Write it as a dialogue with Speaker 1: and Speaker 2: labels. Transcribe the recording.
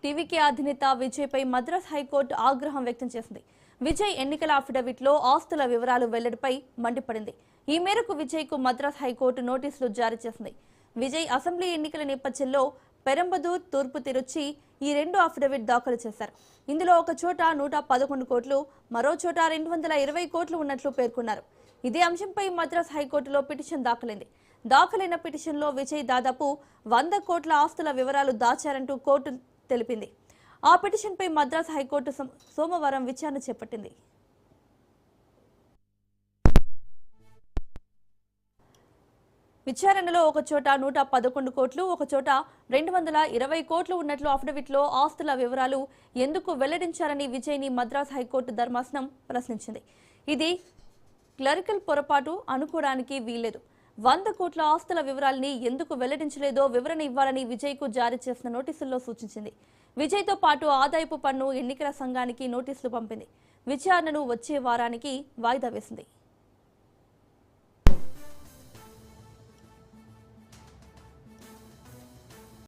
Speaker 1: TVK అధినేత విజయ్ పై Madras high court ఆగ్రహం వ్యక్తం చేసింది. విజయ్ ఎన్నికల అఫిడవిట్లో ఆస్తుల వివరాలు వెల్లడిపై మండిపడింది. ఈ మేరకు విజయ్ కు మద్రాస్ హైకోర్టు నోటీసులు జారీ చేసింది. విజయ్ అసెంబ్లీ ఎన్నికల నేపథ్యంలో పెరంబదూర్, తూర్పు తిరుచి ఈ రెండు అఫిడవిట్ దాఖలు చేశారు. ఇందులో ఒక చోట 111 కోట్లు, మరో చోట 220 కోట్లు ఉన్నట్లు పేర్కొన్నారు. ఇదే అంశంపై మద్రాస్ హైకోర్టులో పిటిషన్ దాఖలైంది. దాఖలైన పిటిషన్లో విజయ్ దాదాపు 100 కోట్ల ఆస్తుల వివరాలు దాచారంటూ కోర్టు తెలిపింది. ఆ పిటిషన్పై మద్రాస్ హైకోర్టు సోమవారం విచారణ చేపట్టింది. విచారణలో ఒక చోట 111 కోట్లు, ఒక చోట 220 కోట్లు ఉన్నట్లు అఫిడవిట్లో ఆస్తుల వివరాలు ఎందుకు వెల్లడించారని విజయ్ని మద్రాస్ హైకోర్టు ధర్మాసనం ప్రశ్నించింది. ఇది క్లరికల్ పొరపాటు అనుకోవడానికి వీల్లేదు. 100 కోట్ల ఆస్తుల వివరాలని ఎందుకు వెల్లడించలేదో వివరణ ఇవ్వాలని విజయ్కు జారీ చేసిన నోటీసుల్లో సూచించింది. విజయ్తో పాటు ఆదాయపు పన్ను ఎన్నికల సంఘానికి నోటీసులు పంపింది. విచారణను వచ్చే వారానికి వాయిదా వేసింది.